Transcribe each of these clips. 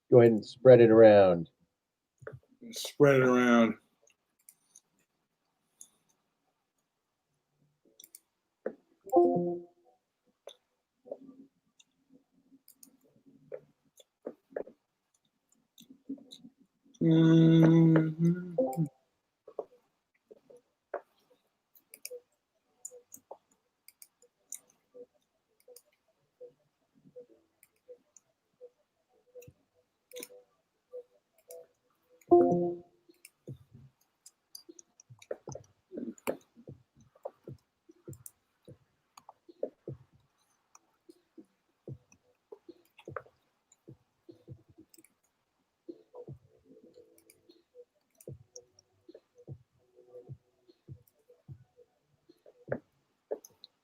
Go ahead and spread it around. Spread it around. Mm-hmm.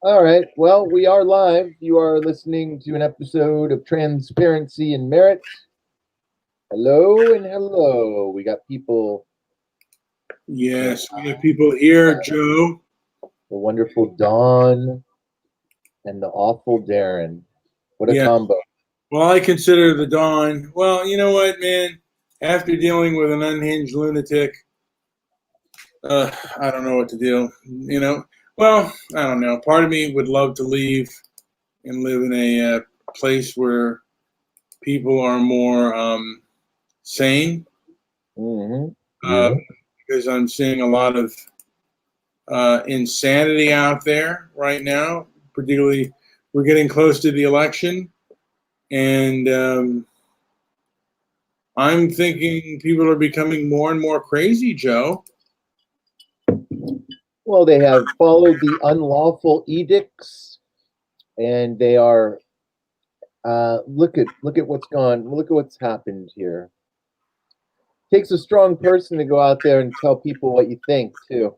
All right. Well, we are live. You are listening to an episode of Transparency and Merit. Hello and hello. We got people. Yes, we got people here, Joe. The wonderful Dawn and the awful Darren. What a combo. Well, I consider the Dawn. Well, you know what, man? After dealing with an unhinged lunatic, I don't know what to do. Well, I don't know. Part of me would love to leave and live in a place where people are more sane. Mm-hmm. Because I'm seeing a lot of insanity out there right now. Particularly, we're getting close to the election, and I'm thinking people are becoming more and more crazy, Joe. Well, they have followed the unlawful edicts, and they are. Look at what's gone. Look at what's happened here. Takes a strong person to go out there and tell people what you think too,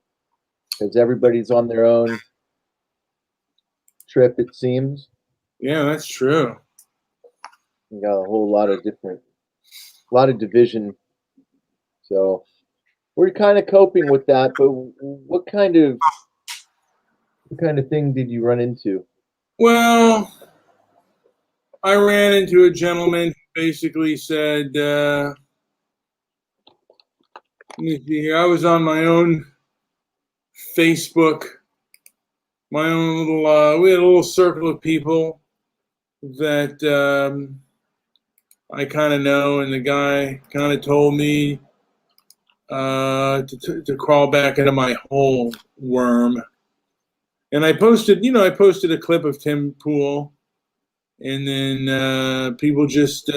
because everybody's on their own trip. It seems. Yeah, that's true. We got a whole lot of division. So we're kind of coping with that. But what kind of thing did you run into? Well, I ran into a gentleman who basically said, let me see here, I was on my own Facebook, my own little, we had a little circle of people that I kind of know, and the guy kind of told me to crawl back into my hole, worm. And I posted a clip of Tim Pool, and then people just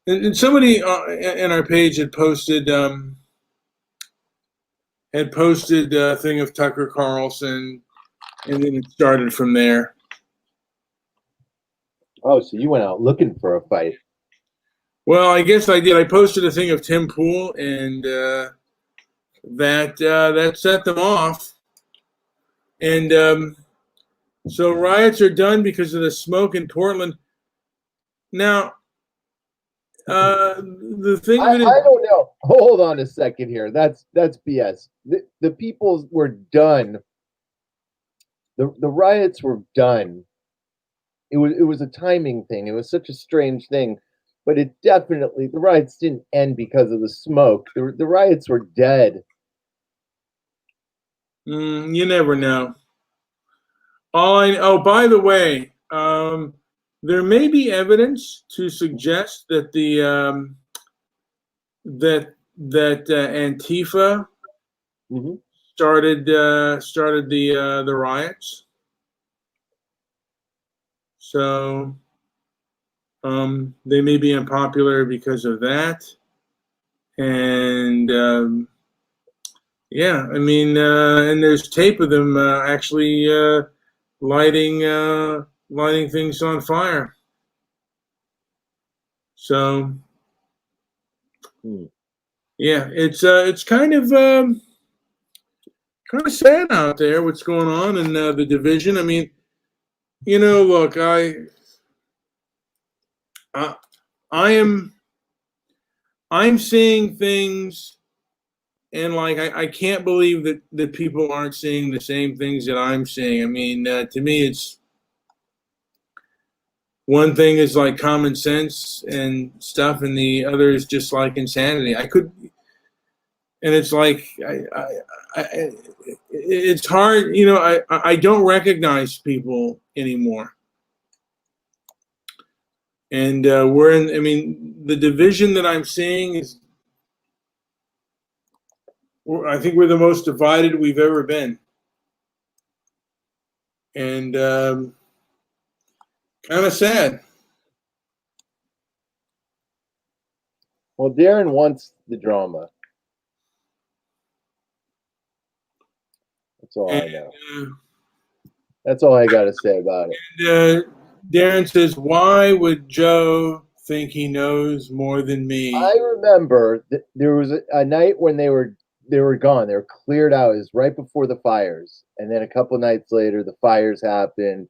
and somebody in our page had posted a thing of Tucker Carlson, and then it started from there. Oh, so you went out looking for a fight? Well, I guess I did. I posted a thing of Tim Pool, and that set them off. And so riots are done because of the smoke in Portland. Now, the thing I don't know. Hold on a second here. That's BS. The people were done. The riots were done. It was a timing thing. It was such a strange thing, but the riots didn't end because of the smoke. The riots were dead. You never know. By the way, there may be evidence to suggest that that Antifa started the riots. So they may be unpopular because of that, and yeah, I mean, and there's tape of them actually lighting things on fire. So yeah, it's kind of sad out there what's going on in the division. I mean, look, I'm seeing things, and like I can't believe that people aren't seeing the same things that I'm seeing. I mean, to me, it's one thing is like common sense and stuff, and the other is just like insanity. And it's like it's hard. I don't recognize people anymore, and we're in. I mean, the division that I'm seeing is. I think we're the most divided we've ever been, and kind of sad. Well, Darren wants the drama. That's all I know. That's all I got to say about it. And Darren says, "Why would Joe think he knows more than me?" I remember there was a night when they were gone. They were cleared out. It was right before the fires, and then a couple nights later, the fires happened.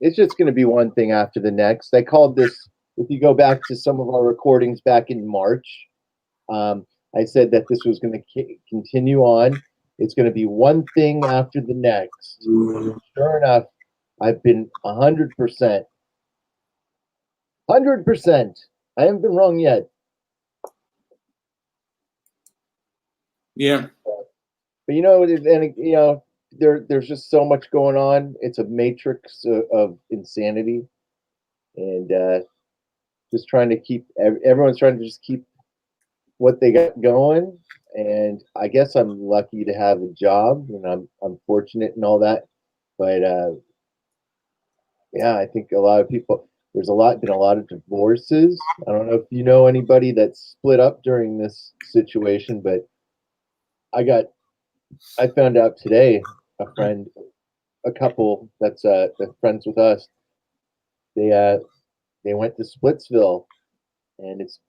It's just going to be one thing after the next. I called this. If you go back to some of our recordings back in March, I said that this was going to continue on. It's going to be one thing after the next. Sure enough, I've been 100%. 100%. I haven't been wrong yet. Yeah. But and there's just so much going on. It's a matrix of insanity, and just trying to keep everyone's trying to just keep what they got going. And I guess I'm lucky to have a job, and I'm fortunate and all that. But yeah, I think a lot of people. There's been a lot of divorces. I don't know if you know anybody that's split up during this situation, but I found out today a couple that's friends with us. They went to Splitsville, and it's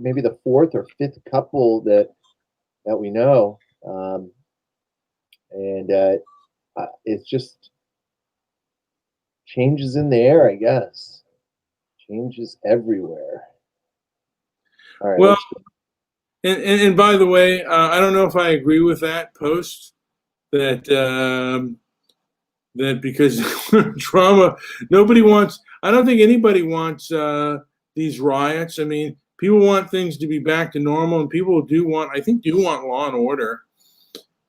maybe the fourth or fifth couple that we know, and it's just changes in the air, I guess. Changes everywhere. All right. Well, and by the way, I don't know if I agree with that post that that because drama, nobody wants. I don't think anybody wants these riots. I mean, people want things to be back to normal, and people do want law and order.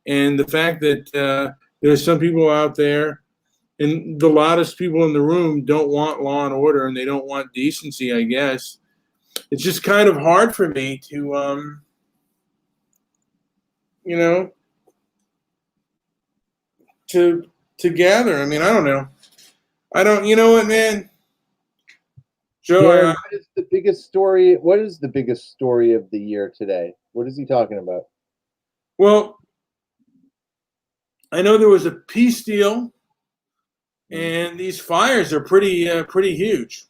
And the fact that there's some people out there, and the loudest people in the room don't want law and order, and they don't want decency, I guess. It's just kind of hard for me to, you know, to gather. I mean, I don't know. You know what, man? Joe, Darren, what is the biggest story? What is the biggest story of the year today? What is he talking about? Well, I know there was a peace deal, and these fires are pretty huge.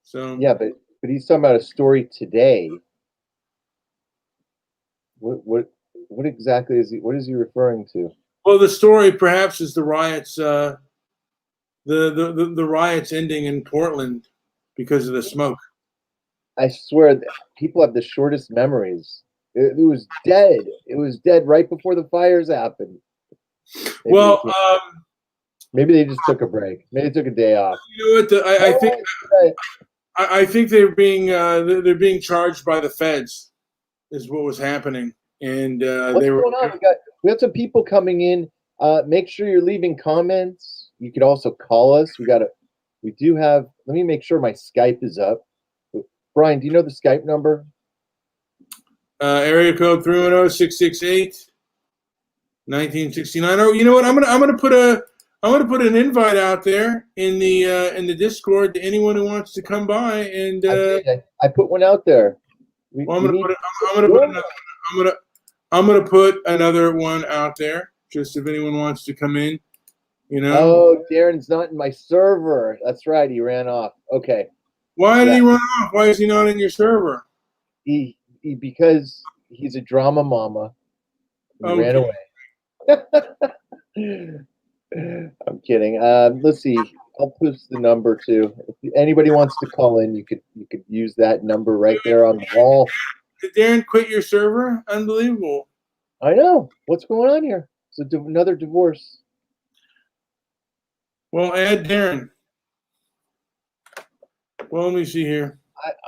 So yeah, but he's talking about a story today. What exactly is he? What is he referring to? well, the story perhaps is the riots, the riots ending in Portland because of the smoke. I swear, people have the shortest memories. It was dead. It was dead right before the fires happened. Maybe they just took a break. Maybe they took a day off. You know what? I think they're being charged by the feds, is what was happening, and what's going on? We got some people coming in. Make sure you're leaving comments. You could also call us. We do have. Let me make sure my Skype is up. Brian, do you know the Skype number? Area code 310-668-1969. Oh, you know what? I'm gonna put an invite out there in the Discord to anyone who wants to come by. And I put one out there. I'm gonna put another one out there just if anyone wants to come in. You know. Oh, Darren's not in my server. That's right. He ran off. Okay. Why did he run off? Why is he not in your server? Because he's a drama mama. He ran away. I'm kidding. Let's see. I'll post the number too. If anybody wants to call in, you could use that number right there on the wall. Did Darren quit your server? Unbelievable. I know. What's going on here? It's another divorce. Well, add Darren. Well, let me see here.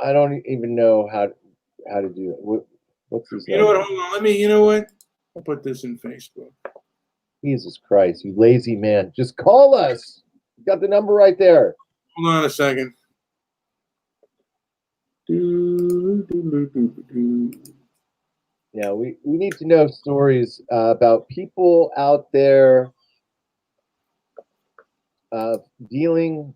I don't even know how to do it. What's his You know number? what? Hold on. Let me. You know what? I'll put this in Facebook. Jesus Christ, you lazy man. Just call us. You got the number right there. Hold on a second. Yeah, we need to know stories about people out there uh, dealing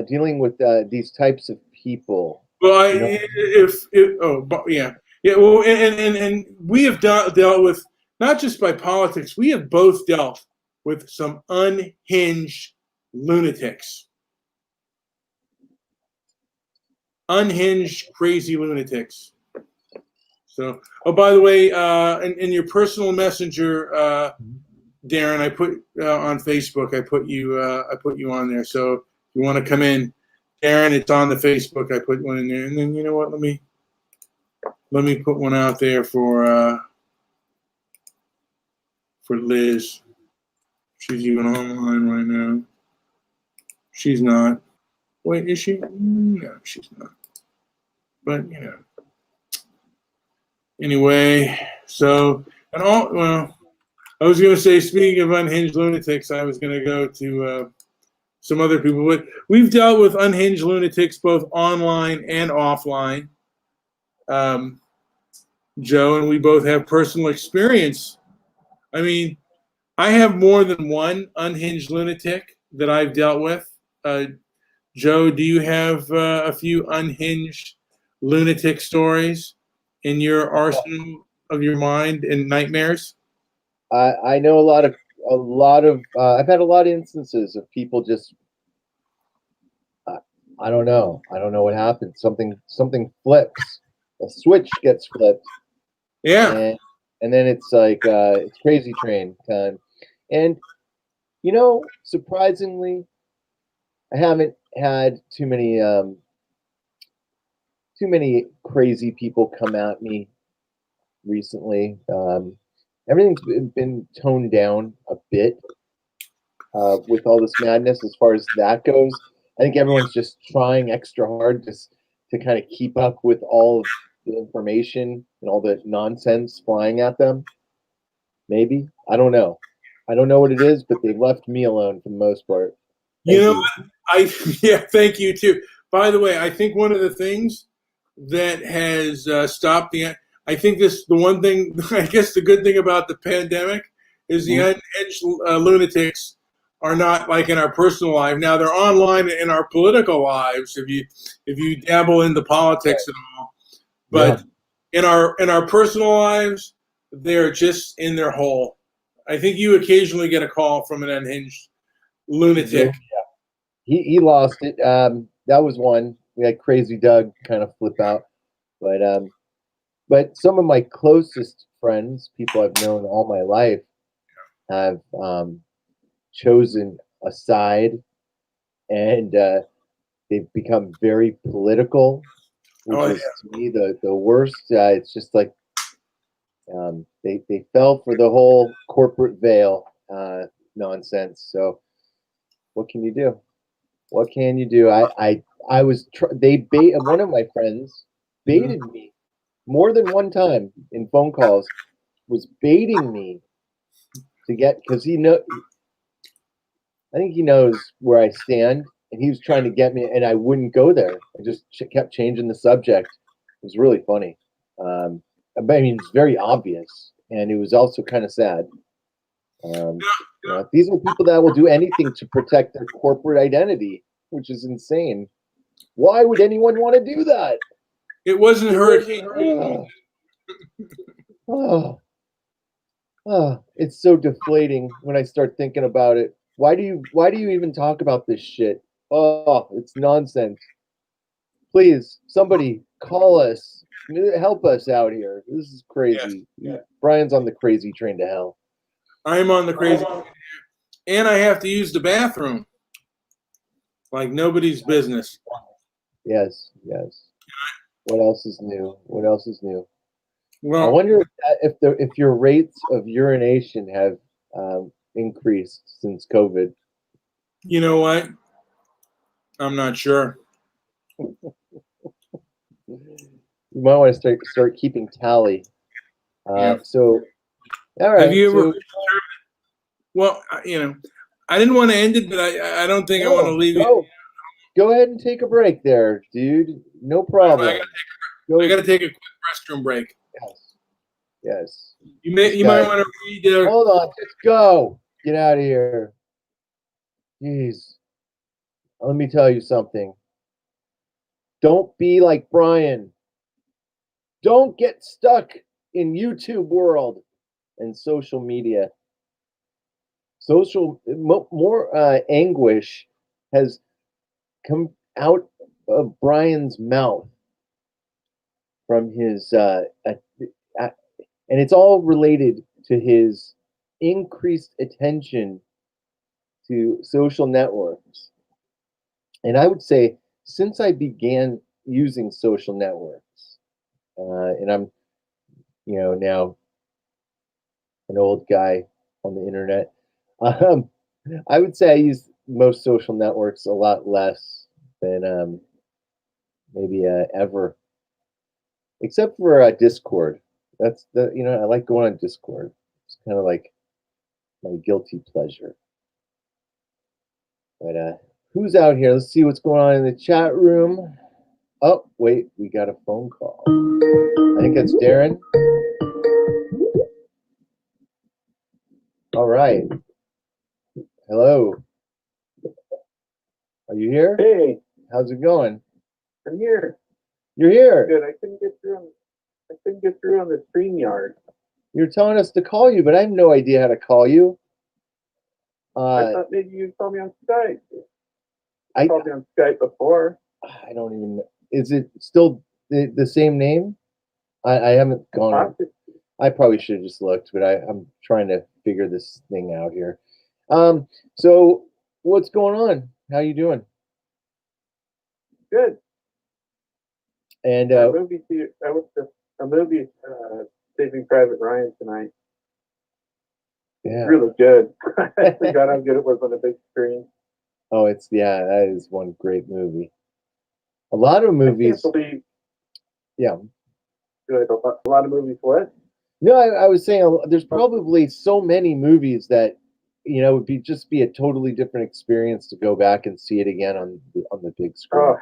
dealing with these types of people. Well, You know, if oh, yeah, yeah. Well, and we have dealt with not just by politics. We have both dealt with some unhinged lunatics, unhinged crazy lunatics. So, oh, by the way, in your personal messenger, Darren, I put on Facebook. I put you on there. So if you want to come in, Darren, it's on the Facebook. I put one in there, and then you know what? Let me put one out there for Liz. She's even online right now. She's not. Wait, is she? No, she's not. But you know. Anyway, so and all well, I was going to say, speaking of unhinged lunatics, I was going to go to some other people. But we've dealt with unhinged lunatics both online and offline, Joe, and we both have personal experience. I mean, I have more than one unhinged lunatic that I've dealt with. Joe, do you have a few unhinged lunatic stories in your arsenal of your mind and nightmares? I know a lot of I've had a lot of instances of people just uh, I don't know what happened. Something flips. A switch gets flipped, Yeah. and then it's like it's crazy train time. And surprisingly, I haven't had too many crazy people come at me recently. Everything's been toned down a bit with all this madness as far as that goes. I think everyone's just trying extra hard just to kind of keep up with all of the information and all the nonsense flying at them. Maybe. I don't know. I don't know what it is, but they've left me alone for the most part. You Thank know you. what? Yeah, thank you too. By the way, I think one of the things that has stopped I think the one thing, I guess the good thing about the pandemic is the Mhm. unhinged lunatics are not like in our personal life. Now they're online in our political lives if you dabble into politics at all. Yeah. But in our personal lives, they're just in their hole. I think you occasionally get a call from an unhinged Yeah. lunatic. He lost it. That was one. We had Crazy Doug kind of flip out. But some of my closest friends, people I've known all my life, have chosen a side, and they've become very political, which Oh yeah. is to me the worst. It's just like they fell for the whole corporate veil nonsense. So what can you do? What can you do? I was one of my friends Mhm. baited me more than one time in phone calls, was baiting me to get because I think he knows where I stand, and he was trying to get me, and I wouldn't go there. I just kept changing the subject. It was really funny. Um, but, I mean, it's very obvious, and it was also kind of sad. Um, these are people that will do anything to protect their corporate identity, which is insane. Why would anyone want to do that? It wasn't It Hurricane. wasn't oh, it's so deflating when I start thinking about it. Why do you even talk about this shit? Oh, it's nonsense. Please, somebody call us. Help us out here. This is Yes, crazy. Brian's on the crazy train to hell. I'm on the crazy, and I have to use the bathroom like nobody's business. Yes, yes. What else is new? What else is new? I Well, wonder if your rates of urination have increased since COVID? You know what? I'm not sure. You might want to start keeping tally. Yeah. So, all Have right. you ever? So, Well, I didn't want to end it, but I don't think I want to no, leave you. go ahead and take a break there, dude. No I problem. got to take a quick restroom break. Yes. Yes. You might want to read. Hold on. Just go. Get out of here. Jeez. Let me tell you something. Don't be like Brian. Don't get stuck in YouTube world and social media. More anguish has come out of Brian's mouth from his, and it's all related to his increased attention to social networks. And I would say since I began using social networks, and I'm, now an old guy on the internet, um, I would say I use most social networks a lot less than maybe ever, except for Discord. That's I like going on Discord. It's kind of like my guilty pleasure. But who's out here? Let's see what's going on in the chat room. Oh, wait, we got a phone call. I think that's Darren. All right. Hello. Are you here? Hey, How's it going? I'm here. You're here. Good. I couldn't get through on the StreamYard. You're telling us to call you, but I have no idea how to call you. I thought maybe you'd call me on Skype. I called me on Skype before. I don't even know. Is it still the same name? I haven't gone. I probably should have just looked, but I'm trying to figure this thing out here. So what's going on? How you doing? Good. And movie theater. I went to a movie, Saving Private Ryan tonight. yeah, It's really good. I forgot how good it was on the big screen. Oh, that is one great movie. A lot of movies. I can't believe. Yeah. Good. A lot of movies. What? No, I was saying there's probably so many movies that would just be a totally different experience to go back and see it again on the big screen. Oh,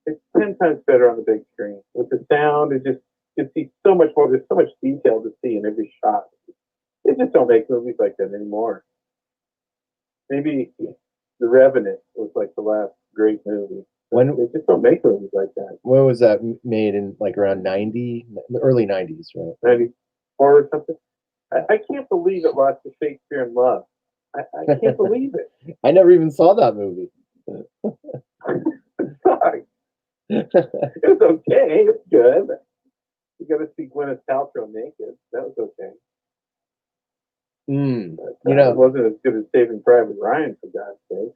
it's 10 times better on the big screen with the sound. It just you see so much more. There's so much detail to see in every shot. They just don't make movies like that anymore. Maybe The Revenant was like the last great movie. They just don't make movies like that. When was that made? In like around 90, early 90s, right? 94 or something. I can't believe it lost to Shakespeare in Love. I can't believe it. I never even saw that movie. It sucked. It was okay. It's good. You got to see Gwyneth Paltrow naked. That was okay. But, it wasn't as good as Saving Private Ryan, for God's sake.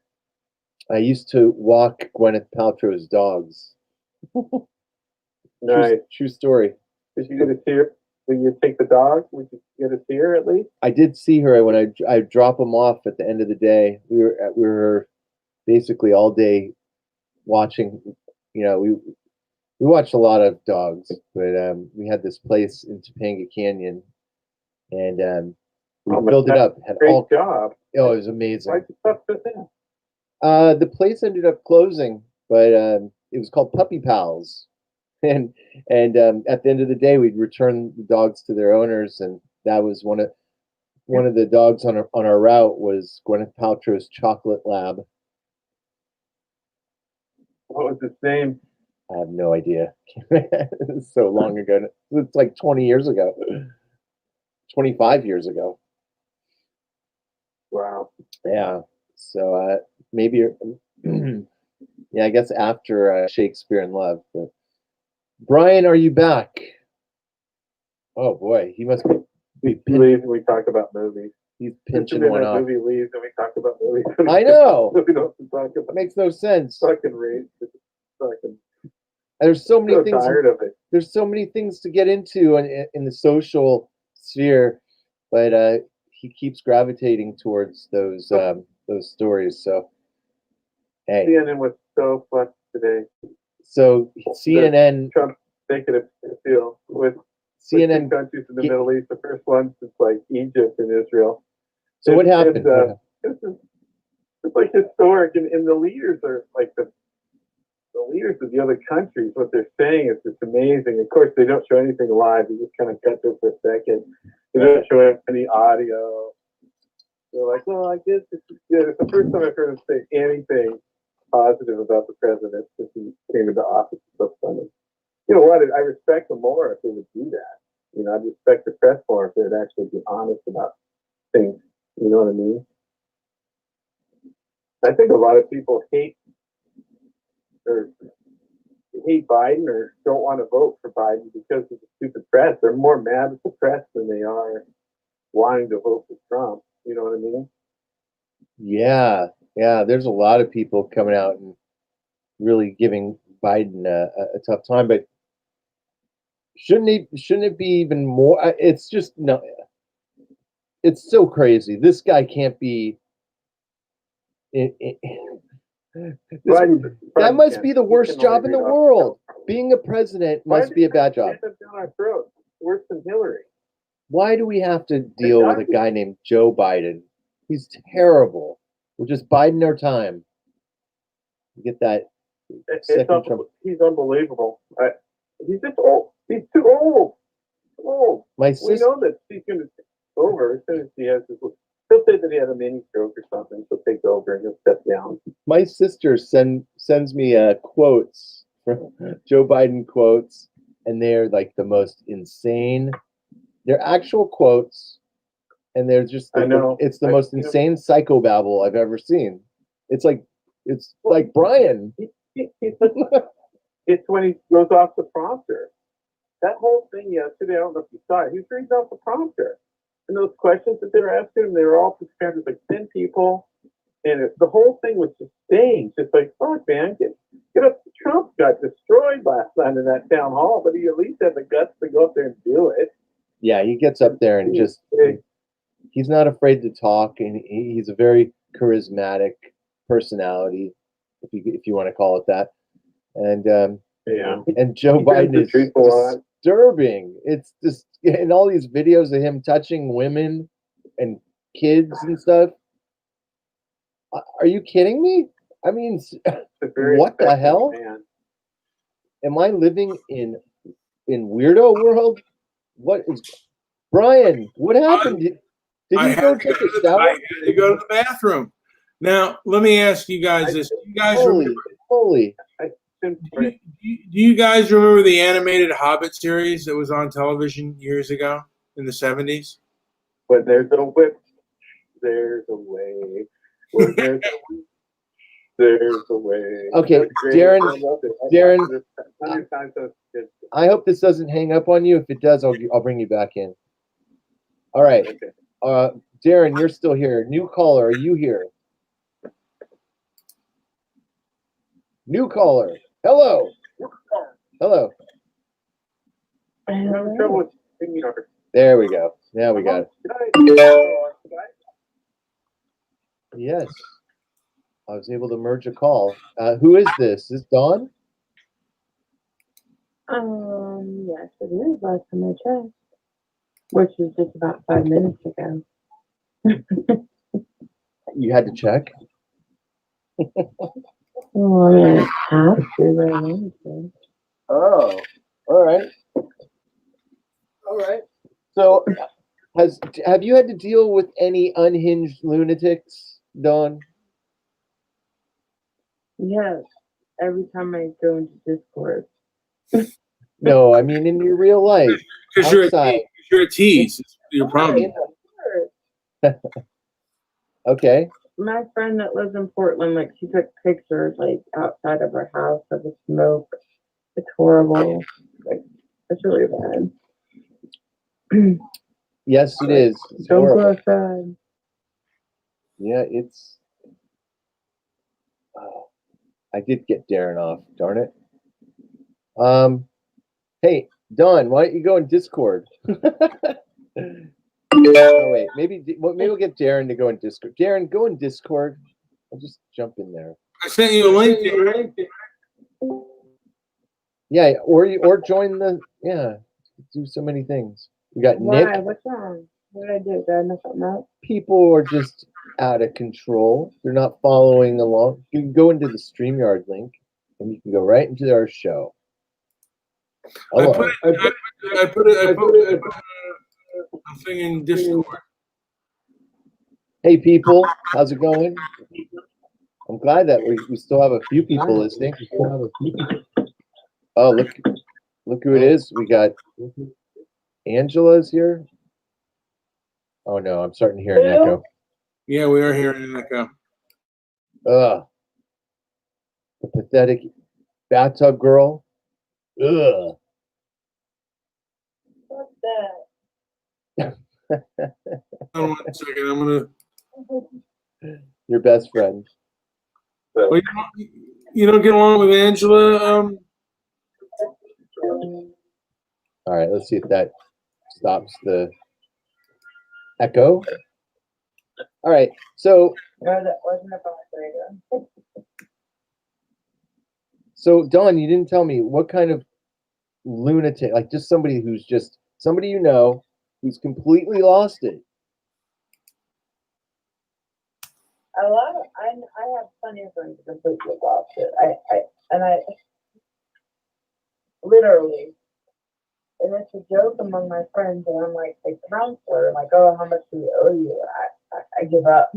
I used to walk Gwyneth Paltrow's dogs. Nice. True story. Did you get to see her? Did you take the dog? Would you get to see her at least? I did see her when I drop them off at the end of the day. We were basically all day watching. We watched a lot of dogs, but we had this place in Topanga Canyon, and we filled it up. Had great job. Oh, it was amazing. Why'd you stop with that? The place ended up closing, but it was called Puppy Pals, and at the end of the day, we'd return the dogs to their owners, and that was one of the dogs on our route was Gwyneth Paltrow's chocolate lab. What was its name? I have no idea. It's so long ago. It's like 20 years ago, 25 years ago. Wow. Yeah. So maybe, yeah, I guess after Shakespeare in Love. But Brian, are you back? Oh boy, he must be He leaves and we talk about movies. He's pinching one off. Movie leaves and we talk about movies. I know. We don't talk about. It makes no sense. Fucking race. Fucking. There's so many things. Tired of it. There's so many things to get into in the social sphere, but he keeps gravitating towards those stories. So hey, CNN was so fucked today. so CNN Trump making a deal with CNN. two countries in the Middle East. The first one is like Egypt and Israel. So what happened? It's like historic, and the leaders are like the leaders of the other countries. What they're saying is just amazing. Of course, they don't show anything live. They just kind of cut this for a second. They don't show any audio. They're like, well, I guess this is good. It's the first time I've heard him say anything positive about the president since he came into office. It's so funny. You know what? I respect them more if they would do that. You know, I'd respect the press more if they would actually be honest about things. You know what I mean? I think a lot of people hate Biden or don't want to vote for Biden because of the stupid press. They're more mad at the press than they are wanting to vote for Trump. You know what I mean? Yeah. There's a lot of people coming out and really giving Biden a tough time, but shouldn't it be even more? It's just no. It's so crazy. This guy can't be. That must be the worst job in the world. Being a president must be a bad job. Worse than Hillary. Why do we have to deal with a guy named Joe Biden? He's terrible. We're just biding our time. You get that? He's unbelievable. He's just old. He's too old. Old. We know that he's going to take over as soon as he has his. He'll say that he had a mini stroke or something. He'll take over and he'll step down. My sister sends me quotes from Joe Biden quotes, and they're like the most insane. They're actual quotes, and they're just. It's the most insane psychobabble I've ever seen. It's like Brian. It's when he goes off the prompter. That whole thing yesterday, I don't know if you saw it. He was reading off the prompter. And those questions that they were asking him, they were all prepared with like 10 people. And the whole thing was just staying. Just like, fuck, man, get up. Trump got destroyed last night in that town hall, but he at least had the guts to go up there and do it. Yeah, he gets up there and he's not afraid to talk, and he's a very charismatic personality, if you want to call it that. And and Joe Biden is disturbing. It's just in all these videos of him touching women and kids and stuff. Are you kidding me? I mean, what the hell? Man. Am I living in weirdo world? What is Brian? What happened? Did you go take a shower? I had to go to the bathroom. Now, let me ask you guys this. Do you guys do you guys remember the animated Hobbit series that was on television years ago in the 70s? When there's a whip, there's a way. When there's a whip, there's a way. Okay, Darren, I hope this doesn't hang up on you. If it does, I'll bring you back in. All right. Okay. Darren, you're still here. New caller, are you here? New caller. Hello. Hello. There we go. Now we got it. Yes. I was able to merge a call. Who is this? Is this Dawn? Yes, it is. Last time I checked, which was just about 5 minutes ago. You had to check? Well, I mean, I have to, but I wanted to. Oh, all right. All right. So, have you had to deal with any unhinged lunatics, Dawn? Yes. Every time I go into Discord. No, I mean in your real life. Because you're a tease. It's your problem. Okay. My friend that lives in Portland, like, she took pictures, like, outside of her house of the smoke. It's horrible. Like, it's really bad. Yes, it is. It's Don't horrible. go outside. Yeah, it's. Oh, I did get Darren off. Darn it. Hey, Dawn, why don't you go in Discord? Oh wait, maybe we'll get Darren to go in Discord. Darren, go in Discord. I'll just jump in there. I sent you a link. Yeah, or join the do so many things. We got Why? Nick. What's wrong? What did I do? Did I mess something up? People are just out of control. They're not following along. You can go into the StreamYard link and you can go right into our show. Hello. I put a thing in Discord. Hey people, how's it going? I'm glad that we still have a few people listening. Oh, look who it is. We got Angela's here. Oh no, I'm starting to hear an echo. Yeah, we are hearing an echo. Ugh. The pathetic bathtub girl. Ugh. What's that? Hold on 1 second. I'm gonna. Your best friend. Well, you don't get along with Angela. All right, let's see if that stops the echo. All right, so No, that wasn't a vibrator. so Dawn, you didn't tell me what kind of lunatic, like just somebody you know who's completely lost it. I have plenty of friends who completely lost it. I literally, and it's a joke among my friends, and I'm like the counselor, like, oh, how much do we owe you? I give up.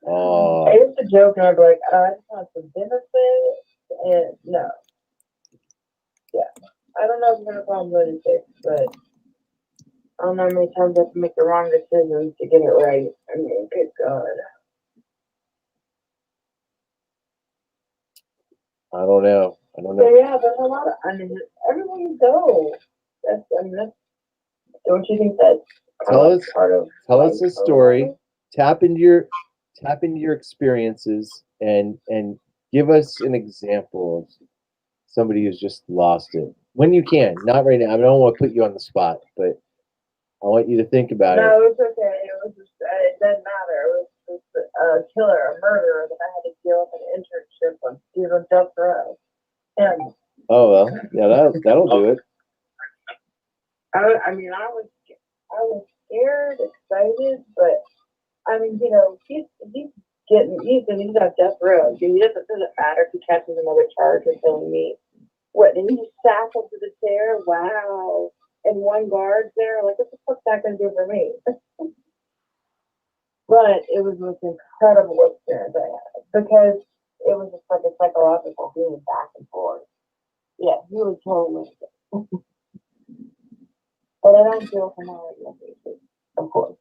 Oh, I used to joke, and I'd be like, I just want some benefits, and no, yeah, I don't know if I'm gonna call them lunatics, but I don't know how many times I have to make the wrong decisions to get it right. I mean, good God. I don't know. So yeah, there's a lot of everywhere you go. That's don't you think that's part of tell us a story. Tap into your experiences and give us an example of somebody who's just lost it. When you can, not right now. I don't want to put you on the spot, but I want you to think about it. No, it's okay. It was just it doesn't matter. It was just a killer, a murderer that I had to deal with an internship on. He was on death row. And oh well, yeah, that'll do it. I mean, I was scared, excited, but I mean, you know, he's on death row. It doesn't matter if he catches another charge or telling me what. And he shackled to the chair. Wow. And one guard there. Like, what the fuck's that gonna do for me? But it was the most incredible experience I had because it was just like a psychological being back and forth. Yeah, he was totally. But I don't deal with him on a regular basis, of course.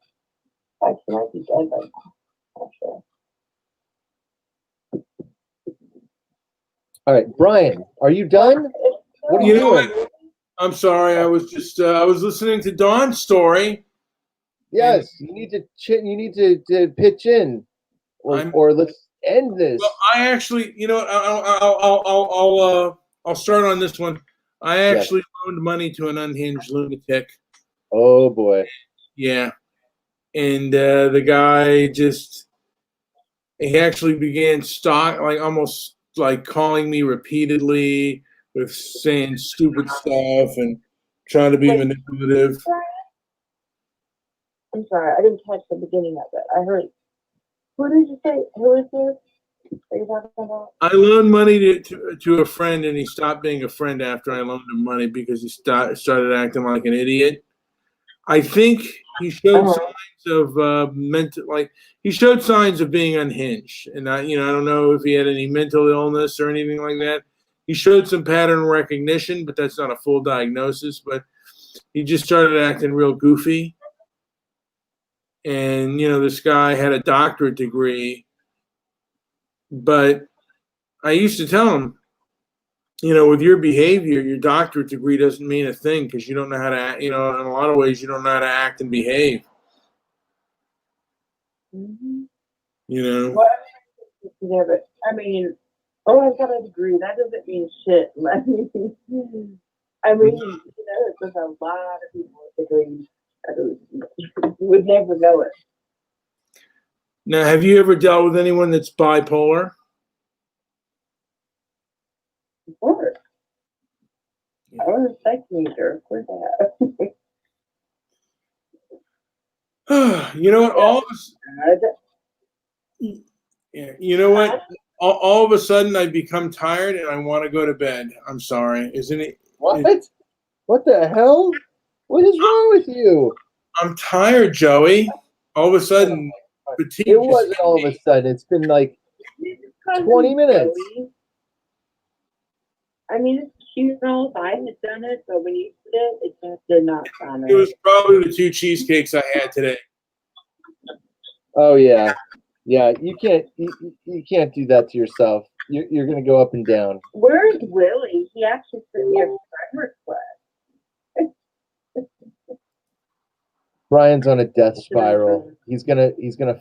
Like, he might be dead by now. Not sure. All right, Brian, are you done? What are you doing? I'm sorry. I was just I was listening to Dawn's story. Yes, you need to pitch in, or let's end this. Well, I actually, I'll start on this one. I actually loaned money to an unhinged lunatic. Oh boy. Yeah, and the guy he actually began almost like calling me repeatedly with saying stupid stuff and trying to be manipulative. I'm sorry, I didn't catch the beginning of it. I heard. Who did you say? Who is this? Are you talking about? I loaned money to a friend, and he stopped being a friend after I loaned him money because he started acting like an idiot. I think he showed signs of he showed signs of being unhinged, and I don't know if he had any mental illness or anything like that. He showed some pattern recognition, but that's not a full diagnosis. But he just started acting real goofy, and this guy had a doctorate degree, but I used to tell him, with your behavior, your doctorate degree doesn't mean a thing because you don't know how to act, in a lot of ways, you don't know how to act and behave. Mm-hmm. Well, yeah, but I mean, I've got a degree. That doesn't mean shit. I mean, there's a lot of people with degrees. You would never know it. Now, have you ever dealt with anyone that's bipolar? Of course. I was a psych major. Of course I have. You know what? All of us. Yeah, you know what? All of a sudden, I become tired and I want to go to bed. I'm sorry, isn't it? What? What the hell? What is wrong with you? I'm tired, Joey. All of a sudden, fatigue. It wasn't all of a sudden. It's been like 20 minutes. I mean, it's cute and all. I had done it, but when you did it, it just did not sound right. It was probably the 2 cheesecakes I had today. Oh yeah, yeah. You can't do that to yourself. You're gonna go up and down. Where's Willie? He actually sent me a friend request. Brian's on a death spiral. He's gonna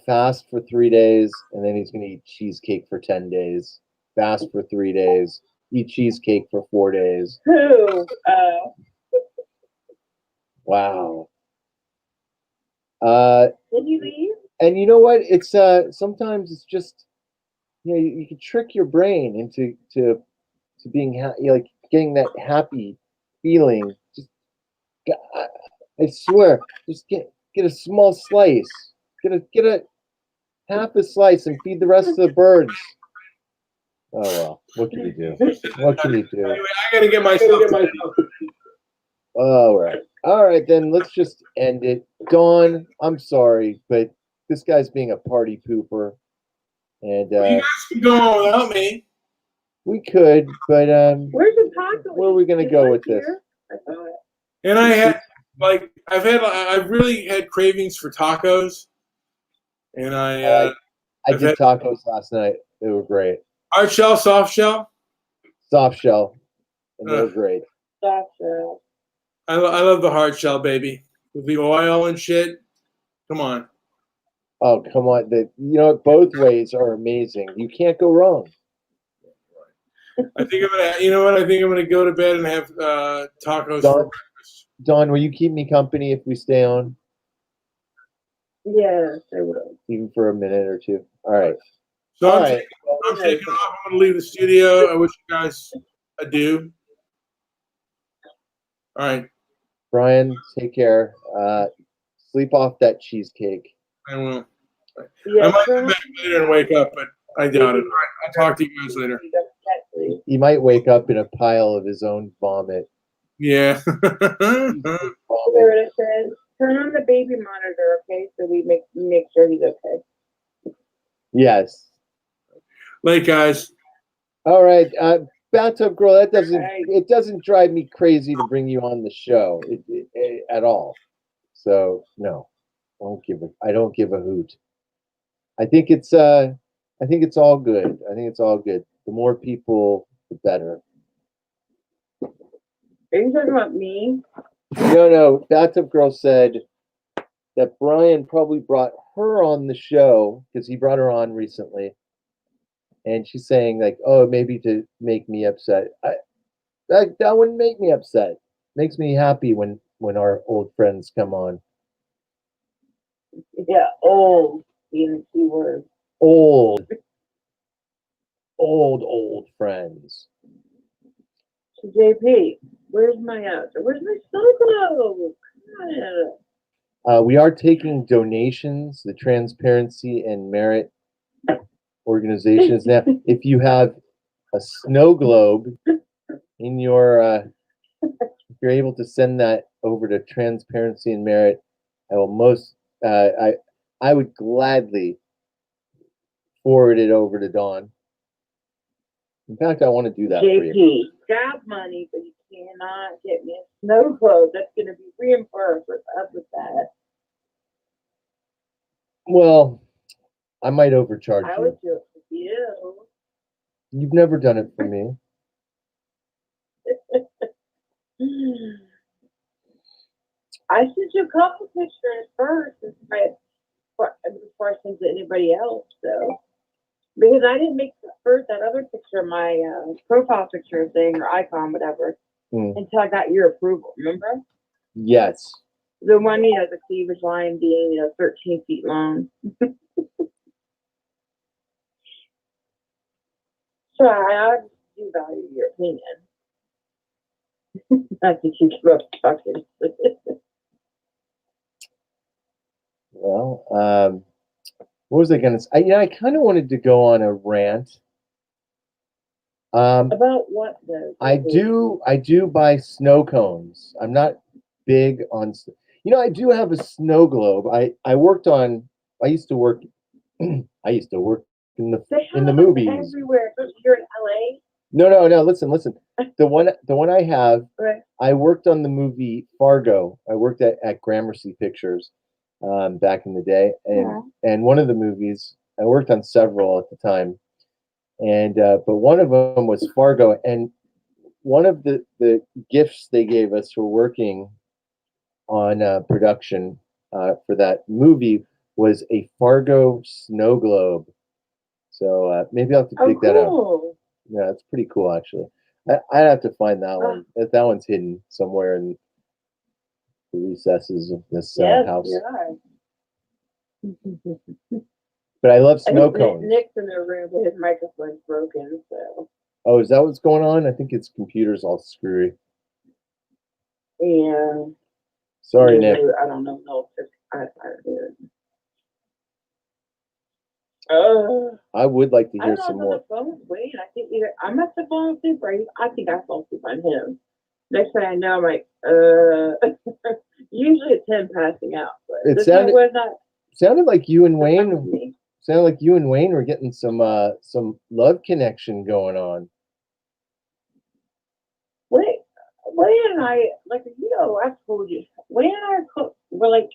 fast for 3 days, and then he's gonna eat cheesecake for 10 days. Fast for 3 days. Eat cheesecake for 4 days. Who? Wow. Did he leave? And you know what? It's sometimes it's just you can trick your brain into being like getting that happy feeling. Just I swear, just get a small slice. Get a half a slice and feed the rest of the birds. Oh well, what can you do? What can you do? Anyway, I gotta get myself. All right. Then let's just end it. Dawn, I'm sorry, but this guy's being a party pooper, and You guys can go on without me. we could, but Where's the taco? where are we gonna go with this? I saw it. And I've really had cravings for tacos, and I did tacos last night. They were great. Hard shell, soft shell. Soft shell, and they were great. Soft I love the hard shell, baby, with the oil and shit. Come on. Oh come on! Both ways are amazing. You can't go wrong. I think I'm gonna. You know what? I think I'm gonna go to bed and have tacos for breakfast. Dawn, will you keep me company if we stay on? Yes, I will. Even for a minute or two. All right. So All I'm right. taking off. I'm gonna leave the studio. I wish you guys adieu. All right. Brian, take care. Sleep off that cheesecake. I will. Yes, I might come back later and wake up, but I doubt it. All right. I'll talk to you guys later. He might wake up in a pile of his own vomit. Yeah. There it says, turn on the baby monitor, okay? So we make sure he's okay. Yes. Late, guys. All right. Bathtub Girl, it doesn't drive me crazy to bring you on the show at all. So no, I don't give a hoot. I think it's all good. I think it's all good. The more people, the better. Are you talking about me? No. Bathtub Girl said that Brian probably brought her on the show because he brought her on recently. And she's saying like, oh, maybe to make me upset. That wouldn't make me upset. Makes me happy when our old friends come on. Yeah, old. Even keyword. Old friends. So JP, where's my solo? Come on. We are taking donations. The Transparency and Merit organizations. Now, if you have a snow globe in your, if you're able to send that over to Transparency and Merit, I will I would gladly forward it over to Dawn. In fact, I want to do that for you. JP, got money, but you cannot get me a snow globe. That's going to be reimbursed. What's up with that? Well, I might overcharge I you. would do it for you. You've never done it for me. I sent you a couple pictures first before I sent to anybody else, so. Because I didn't make that other picture, my profile picture thing or icon, whatever, until I got your approval. Remember? Yes. The one, the cleavage line being, 13 feet long. So I do value your opinion. Not to keep you up talking. Well, what was I going to say? I kind of wanted to go on a rant. About what though? I do buy snow cones. I'm not big on, I do have a snow globe. I worked on. I used to work. I used to work in the They in the have them movies. everywhere. You're in LA. No. Listen. The one I have. Right. I worked on the movie Fargo. I worked at Gramercy Pictures back in the day, and one of the movies I worked on several at the time, and but one of them was Fargo, and one of the gifts they gave us for working on production for that movie was a Fargo snow globe. So maybe I'll have to dig that out. Yeah, it's pretty cool actually. I'd have to find that one. That one's hidden somewhere in the recesses of this house. Yeah. But I love snow cones. Nick's in the room, but his microphone's broken. So. Oh, is that what's going on? I think his computer's all screwy. Yeah. Sorry, Nick. I don't know. No, I do. I would like to hear some more. The phone Wait, I think either I must have fallen asleep or I think I fell asleep on him. Next thing I know, I'm like, usually it's him passing out, but it sounded like you and Wayne. Sounded like you and Wayne were getting some love connection going on. Wayne and I, like, I told you, Wayne and I were like,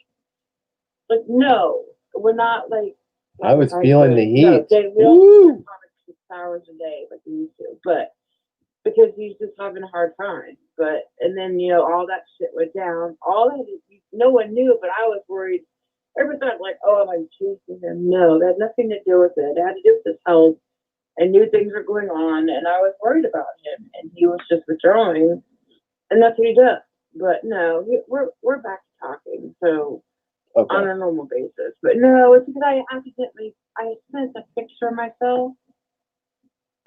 no, we're not like. I was feeling the heat. No, we don't 6 hours a day like we used to, but because he's just having a hard time. But and then all that shit went down. All that no one knew, but I was worried. Everything like, oh, am I chasing him? No, that had nothing to do with it. It had to do with his health. I knew things were going on, and I was worried about him, and he was just withdrawing, and that's what he does. But no, we're back to talking. So. Okay. On a normal basis, but no, it's because I accidentally sent a picture of myself.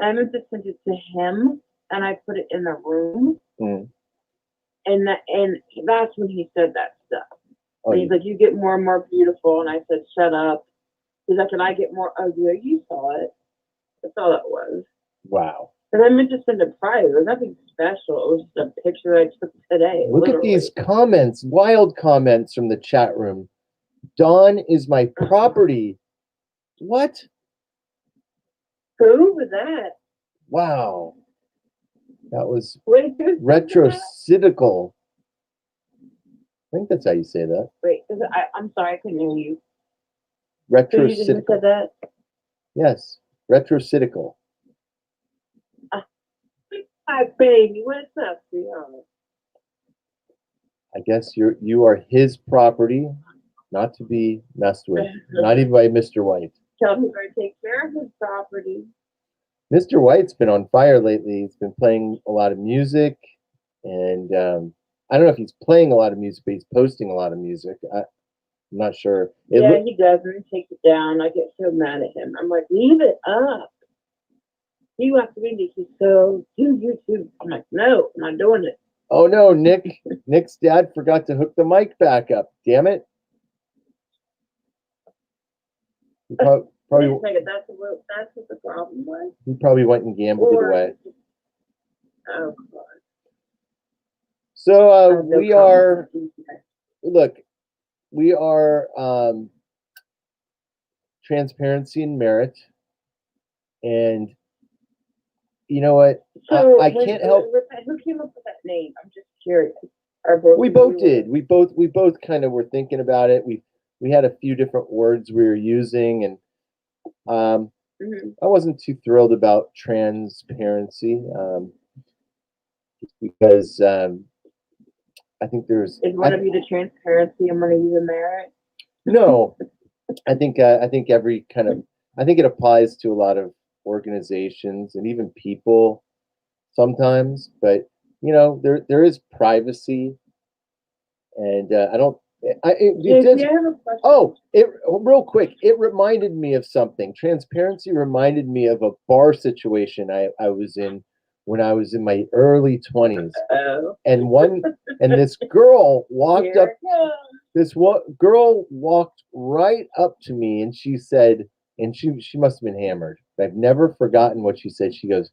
I meant to send it to him, and I put it in the room, and that's when he said that stuff. Oh, and he's like, "You get more and more beautiful," and I said, "Shut up." He's like, "And I get more ugly." You saw it. That's all that was. Wow. And I meant to send it private. It was nothing special. It was just a picture I took today. Look at these comments, wild comments from the chat room. Dawn is my property. What? Who was that? Wow. That was retrocytical. I think that's how you say that. Wait, I'm sorry, I couldn't hear you. Retrocytical. You just said that? Yes, retrocytical. Hi, baby. What's up, sweetheart? I guess you are his property. Not to be messed with, not even by Mr. White. Tell me to take care of his property. Mr. White's been on fire lately. He's been playing a lot of music, and I don't know if he's playing a lot of music, but he's posting a lot of music. I'm not sure. He doesn't. Take it down. I get so mad at him. I'm like, leave it up. He wants to be he's so do YouTube. I'm like, no, I'm not doing it. Oh no, Nick's dad forgot to hook the mic back up. Damn it. Probably, that's what the problem was. He probably went and gambled it away. Oh God. So we are. Look, we are transparency and merit, and you know what? So I can't help. Who came up with that name? I'm just curious. We both did. We both kind of were thinking about it. We had a few different words we were using, and I wasn't too thrilled about transparency because I think there's. Is one of you the transparency and one of you the merit? No, I think every kind of. I think it applies to a lot of organizations and even people sometimes, but there is privacy, and I don't It If does. you have a question, Oh, real quick. It reminded me of something. Transparency reminded me of a bar situation I was in when I was in my early 20s, and this girl walked up. here it goes. This girl walked right up to me, and she said, and she must have been hammered. I've never forgotten what she said. She goes,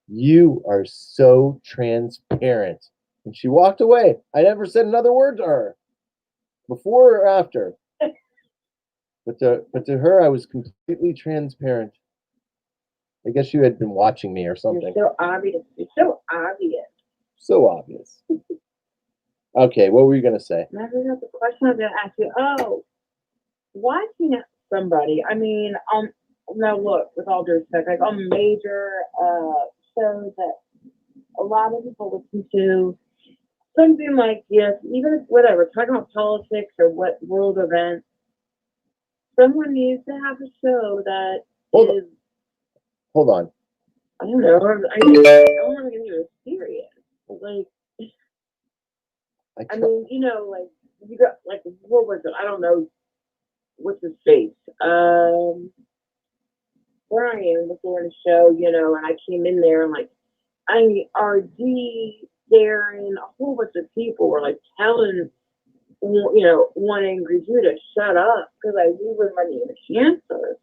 "You are so transparent," and she walked away. I never said another word to her, before or after. But to her, I was completely transparent. I guess you had been watching me or something. You're so obvious. You're so obvious. So obvious. Okay, what were you gonna say? Remember the question I was going to ask you? Oh, watching somebody. I mean, now look, with all due respect, like on major shows that a lot of people listen to, something like yes, even if whatever, talking about politics or what world events, someone needs to have a show that is. Hold on. I don't know. I don't want to get serious. Like, I mean, you know, like you got like what was it? I don't know what's his face. Brian was doing a show, you know, and I came in there and like RD, Darren, a whole bunch of people were like telling, you know, one angry Jew to shut up because we were running into cancer.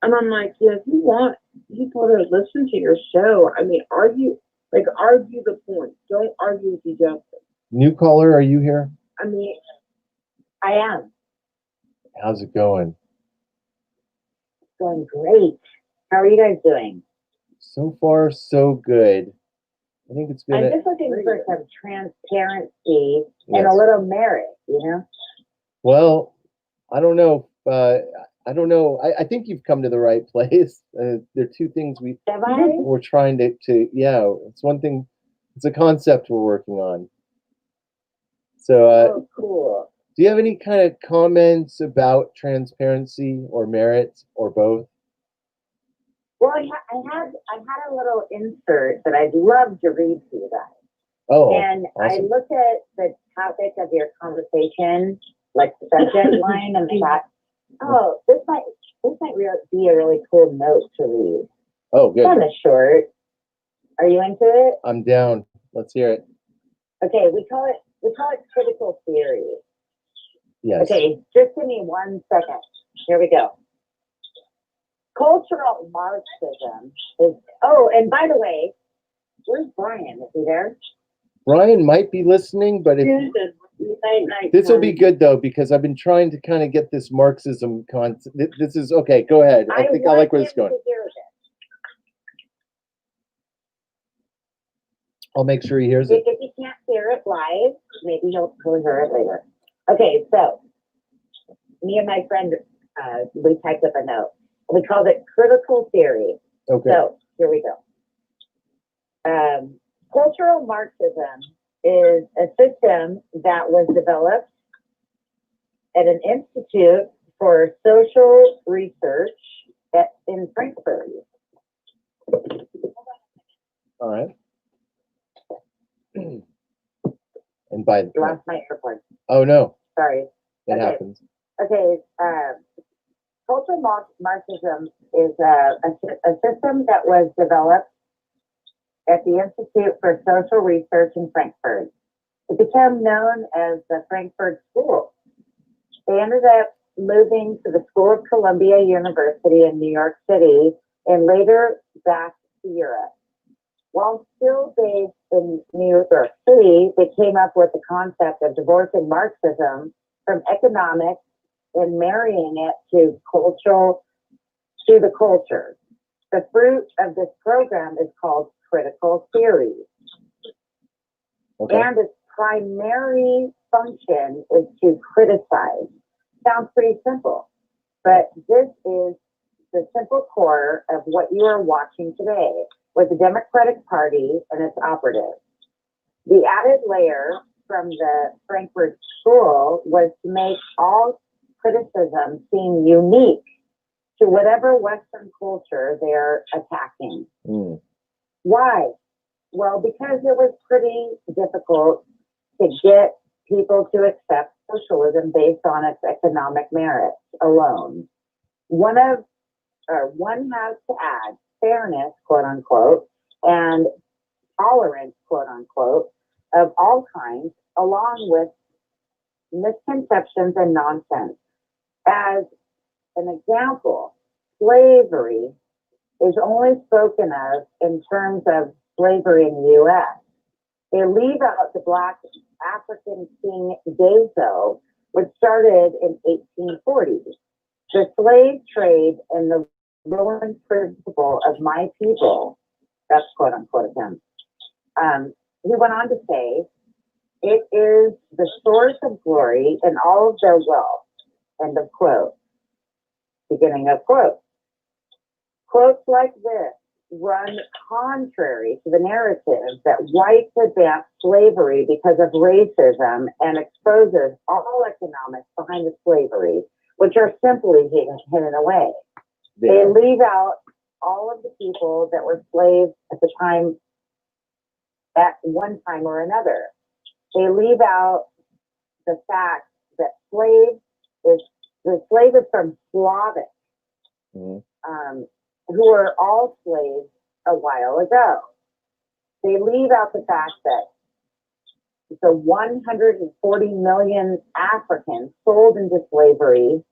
And I'm like, yeah, if you want people to listen to your show, I mean, argue the point. Don't argue with each other. New caller, are you here? I mean, I am. How's it going? Going great. How are you guys doing? So far, so good. I think it's been. I'm just looking for some transparency and a little merit, you know? Well, I don't know. I don't know. I think you've come to the right place. There are two things we're trying to. Yeah, it's one thing. It's a concept we're working on. So, oh, cool. Do you have any kind of comments about transparency or merit or both? Well, I had a little insert that I'd love to read to you guys. Oh, and awesome. I looked at the topic of your conversation, like the subject line, and thought, oh, this might be a really cool note to read. Oh, good. Kind of short. Are you into it? I'm down. Let's hear it. Okay, we call it critical theory. Yes. Okay, just give me 1 second. Here we go. Cultural Marxism is. Oh, and by the way, where's Brian? Is he there? Brian might be listening, but if this will be good though, because I've been trying to kind of get this Marxism concept. This is okay. Go ahead. I think I like where it's going. I'll make sure he hears it. If you can't hear it live, maybe he'll hear it later. Okay, so me and my friend, we typed up a note. We called it critical theory. Okay. So here we go. Cultural Marxism is a system that was developed at an institute for social research in Frankfurt. All right. And by the lost my AirPods. Oh no. Sorry. It happens. Okay. Cultural Marxism is a system that was developed at the Institute for Social Research in Frankfurt. It became known as the Frankfurt School. They ended up moving to the School of Columbia University in New York City and later back to Europe. While still based in New York City, they came up with the concept of divorcing Marxism from economics and marrying it to the culture. The fruit of this program is called critical theory. Okay. And its primary function is to criticize. Sounds pretty simple, but this is the simple core of what you are watching today with the Democratic Party and its operatives. The added layer from the Frankfurt School was to make all criticism seem unique to whatever Western culture they're attacking. Mm. Why? Well, because it was pretty difficult to get people to accept socialism based on its economic merits alone. One has to add fairness, quote unquote, and tolerance, quote unquote, of all kinds, along with misconceptions and nonsense. As an example, slavery is only spoken of in terms of slavery in the U.S. They leave out the Black African King Gazo, which started in 1840. The slave trade and the ruling principle of my people, that's quote unquote him. He went on to say, it is the source of glory in all of their wealth, end of quote. Beginning of quote. Quotes like this run contrary to the narrative that whites advanced slavery because of racism and exposes all economics behind the slavery, which are simply hidden away. They leave out all of the people that were slaves at the time, at one time or another. They leave out the fact that the slave is from Slavic, who were all slaves a while ago. They leave out the fact that the 140 million Africans sold into slavery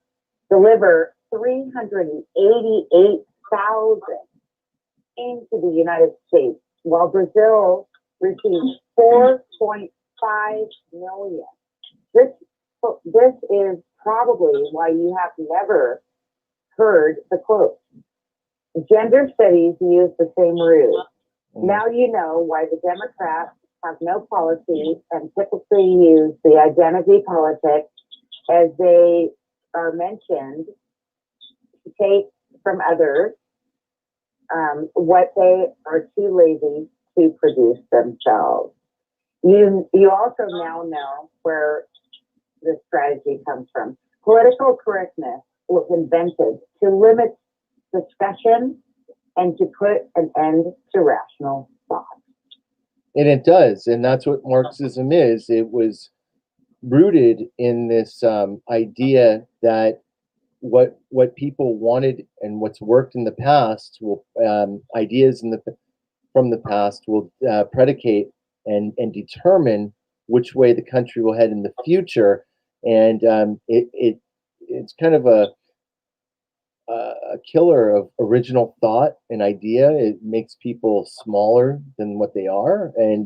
deliver 388,000 into the United States, while Brazil receives 4.5 million. This is probably why you have never heard the quote. Gender studies use the same ruse. Now you know why the Democrats have no policy and typically use the identity politics as they are mentioned to take from others what they are too lazy to produce themselves. You also now know where this strategy comes from. Political correctness was invented to limit discussion and to put an end to rational thought. And it does, and that's what Marxism is. It was rooted in this idea that what people wanted and what's worked in the past will ideas from the past will predicate and determine which way the country will head in the future, and it's kind of a killer of original thought and idea. It makes people smaller than what they are, and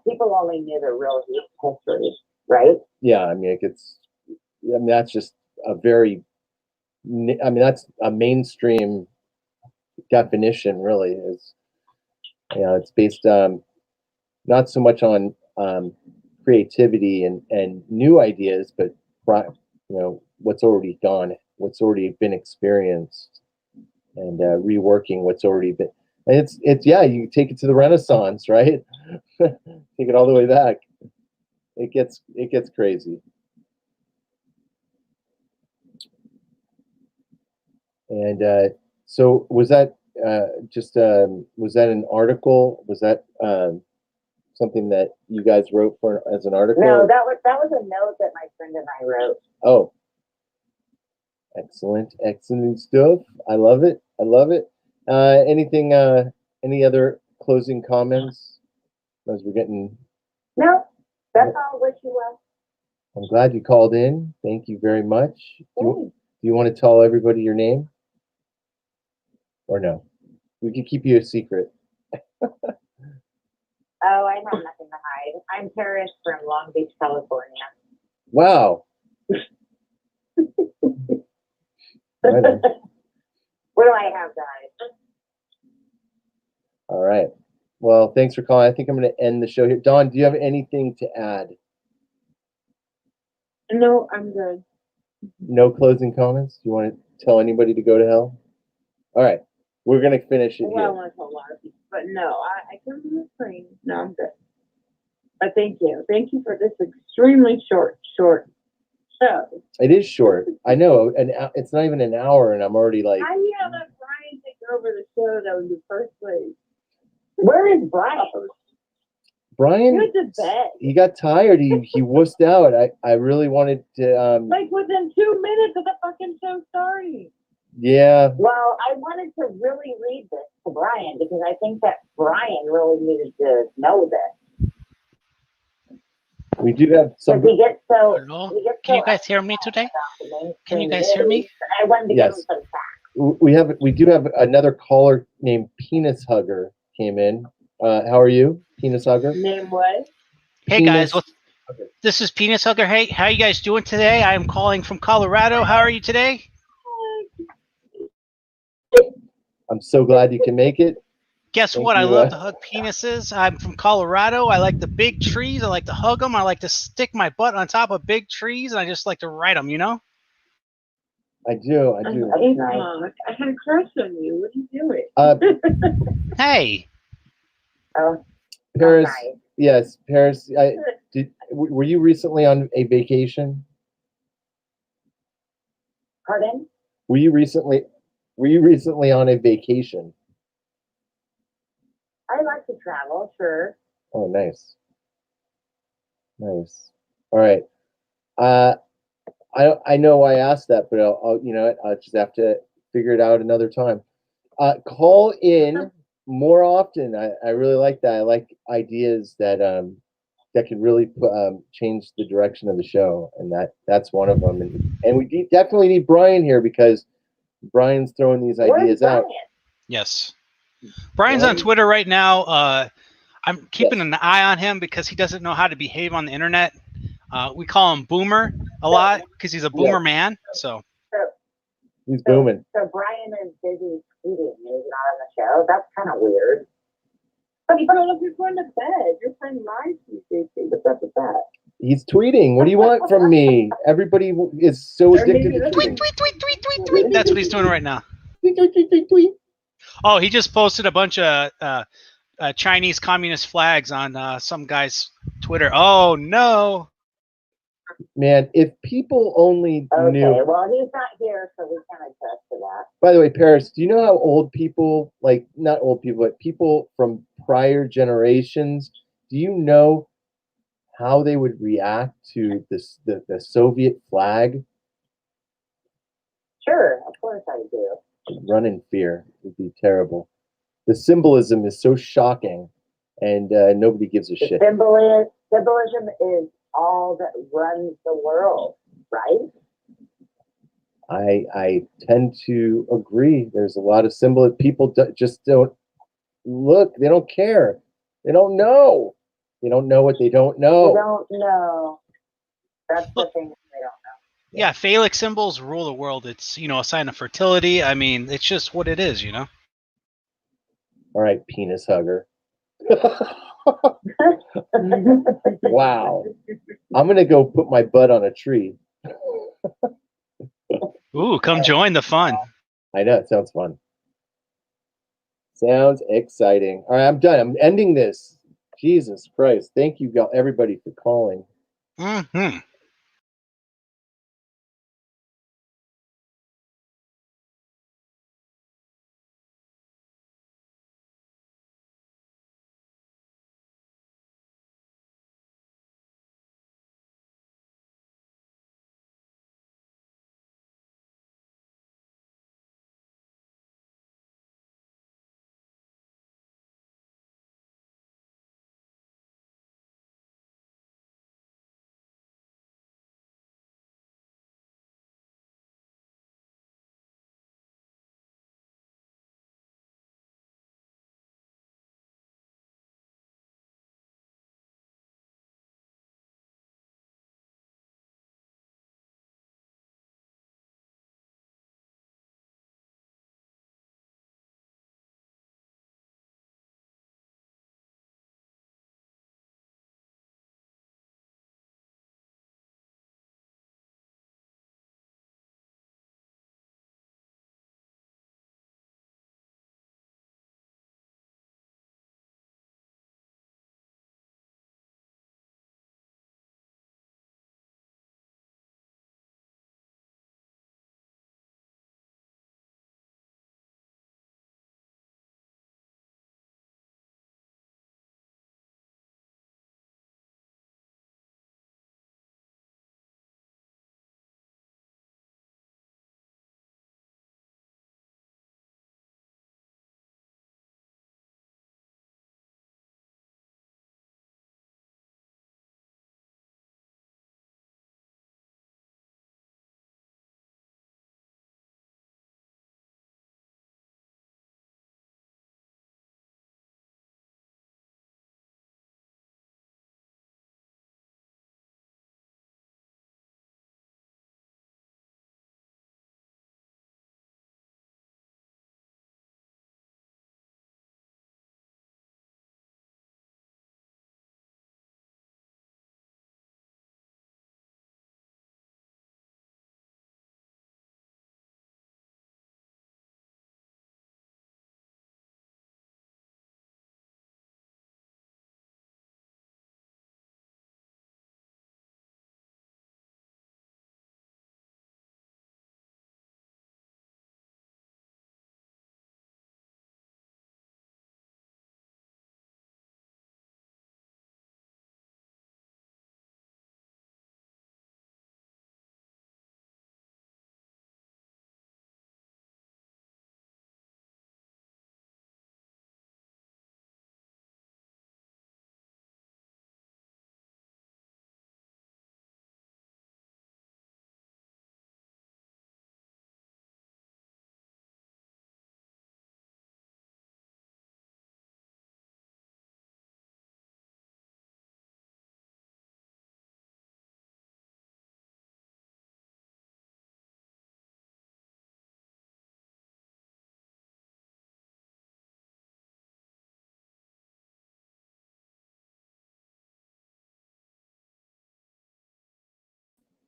people only knew their real history, right? Yeah, I mean, that's just that's a mainstream definition, really. Is it's based not so much on creativity and new ideas, but what's already gone, what's already been experienced, and reworking what's already been. And it's you take it to the Renaissance, right? Take it all the way back. It gets crazy. And so was that was that an article? Was that something that you guys wrote for as an article? No, that was a note that my friend and I wrote. Oh, excellent stuff. I love it. Anything? Any other closing comments? As we're getting. No, that's all. Wish you well. I'm glad you called in. Thank you very much. Do you want to tell everybody your name? Or no? We can keep you a secret. Oh, I have nothing to hide. I'm Paris from Long Beach, California. Wow. Right on. What do I have to hide? All right. Well, thanks for calling. I think I'm going to end the show here. Dawn, do you have anything to add? No, I'm good. No closing comments? Do you want to tell anybody to go to hell? All right. We're going to finish it Well, I here. want to tell a lot of people, but no, I can be screen. No, I'm good. But thank you. Thank you for this extremely short show. It is short. I know. And it's not even an hour, and I'm already like. I let Brian take over the show, though, in the first place. Where is Brian? Brian, He went to bed. he got tired. He wussed out. I really wanted to. Like within 2 minutes of the fucking show starting. Yeah. Well, I wanted to really read this to Brian because I think that Brian really needed to know this. We do have some. Because he gets so. Hello? He gets Can so you guys hear me today? about the mainstream Can you guys hear me? news. I wanted to give him Yes. some facts. We do have another caller named Penis Hugger came in. How are you, Penis Hugger? Name what? Hey Penis- guys, this is Penis Hugger. Hey, how you guys doing today? I am calling from Colorado. How are you today? I'm so glad you can make it. Guess Thank what? I you, love to hug penises. I'm from Colorado. I like the big trees. I like to hug them. I like to stick my butt on top of big trees, and I just like to ride them. You know? I do. He's nice. I had a crush on you. What are you doing? Hey, Oh, Paris. nice. Yes, Paris. Were you recently on a vacation? Pardon? Were you recently on a vacation? I like to travel, sure. Oh, nice. All right. I know I asked that, but I'll just have to figure it out another time. Call in more often. I really like that. I like ideas that can really change the direction of the show, and that's one of them. And we definitely need Brian here because Brian's throwing these ideas out. yes. Brian's on Twitter right now. I'm keeping an eye on him because he doesn't know how to behave on the internet. We call him Boomer a lot because he's a boomer man. So he's booming. So Brian is busy tweeting. He's not on the show. That's kind of weird. But if you're going to bed, you're playing my TV. What's up with that? He's tweeting. What do you want from me? Everybody is so addicted to tweeting. tweet. That's what he's doing right now. Tweet. Oh, he just posted a bunch of Chinese communist flags on some guy's Twitter. Oh no! Man, if people only knew. Okay, well, he's not here, so we can't attest to that. By the way, Paris, do you know how old people, like not old people, but people from prior generations, do you know how they would react to this the Soviet flag? Sure, of course I do. Run in fear. It would be terrible. The symbolism is so shocking, and nobody gives a The shit. symbolism is all that runs the world, right? I tend to agree. There's a lot of symbol. People just don't look. They don't care. They don't know. They don't know what they don't know. They don't know. That's the thing they don't know. Yeah, phallic symbols rule the world. It's a sign of fertility. I mean, it's just what it is. All right, penis hugger. Wow. I'm gonna go put my butt on a tree. Ooh, come join the fun. I know, it sounds fun. Sounds exciting. All right, I'm done. I'm ending this. Jesus Christ. Thank you, everybody, for calling. Mm-hmm.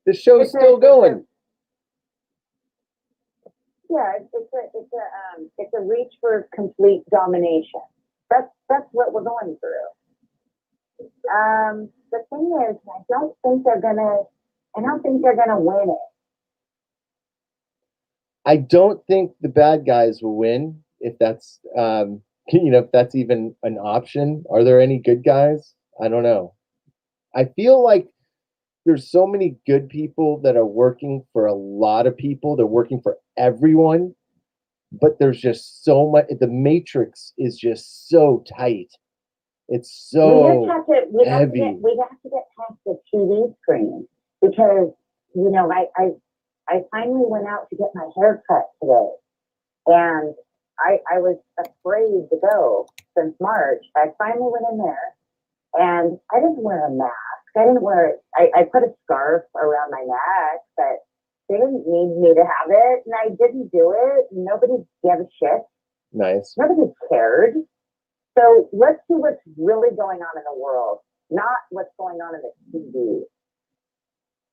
The show's It's a- still it's a- going. Yeah, it's a reach for complete domination. That's what we're going through. The thing is, I don't think they're gonna win it. I don't think the bad guys will win, if that's if that's even an option. Are there any good guys? I don't know. I feel like there's so many good people that are working for a lot of people. They're working for everyone, but there's just so much. The matrix is just so tight. It's so We heavy. have to get past the TV screen, because I finally went out to get my hair cut today, and I was afraid to go since March. I finally went in there, and I didn't wear a mask. I put a scarf around my neck, but they didn't need me to have it, and I didn't do it. Nobody gave a shit. Nice. Nobody cared. So let's see what's really going on in the world, not what's going on in the TV.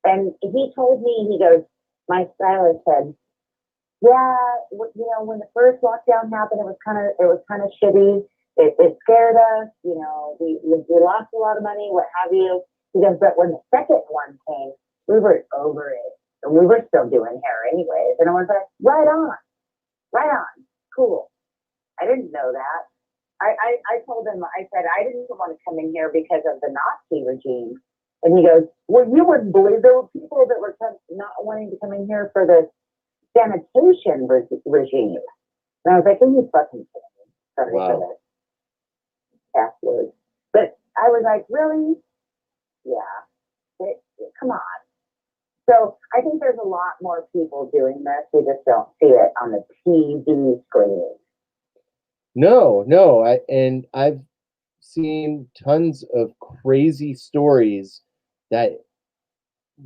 And he told me, he goes, my stylist said, yeah, when the first lockdown happened, it was kind of shitty. It scared us. We lost a lot of money, what have you. He goes, but when the second one came, we were over it. And we were still doing hair anyways. And I was like, right on, cool. I didn't know that. I told him, I said, I didn't want to come in here because of the Nazi regime. And he goes, well, you wouldn't believe there were people that were not wanting to come in here for the sanitation regime. And I was like, are you fucking kidding me? Sorry for the password. But I was like, really? Yeah. Come on. So I think there's a lot more people doing this. We just don't see it on the TV screen. No, I've seen tons of crazy stories that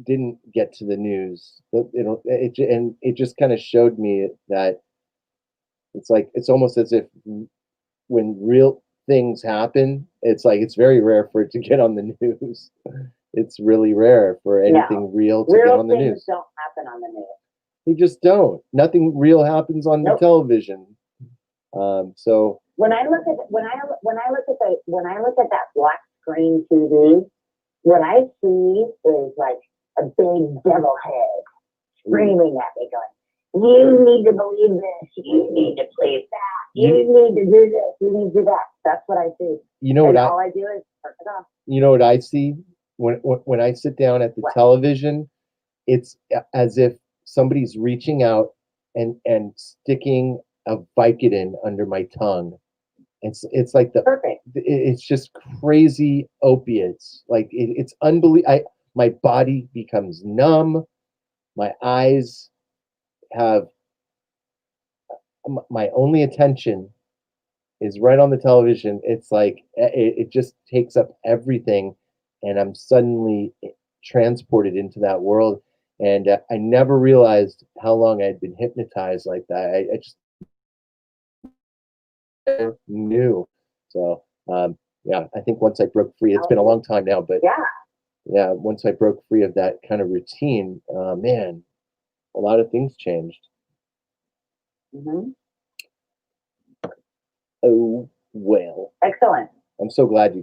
didn't get to the news. It just kind of showed me that it's almost as if when real things happen, it's like it's very rare for it to get on the news. It's really rare for anything real to get on the news. Real things don't happen on the news. They just don't. Nothing real happens on the television. So when I look at that black screen TV, what I see is like a big devil head screaming at me, going, "You need to believe this. You need to believe that. You need to do this. You need to do that." That's what I see. All I do is turn it off. You know what I see when I sit down at the television? It's as if somebody's reaching out and sticking a Vicodin under my tongue. It's like it's just crazy opiates. Like it's unbelievable. My body becomes numb. My eyes have my only attention is right on the television. It's like it just takes up everything, and I'm suddenly transported into that world. And I never realized how long I'd been hypnotized like that. I just knew. So yeah, I think once I broke free, it's been a long time now, but yeah, once I broke free of that kind of routine, man, a lot of things changed. Mm-hmm. Oh well. Excellent. I'm so glad you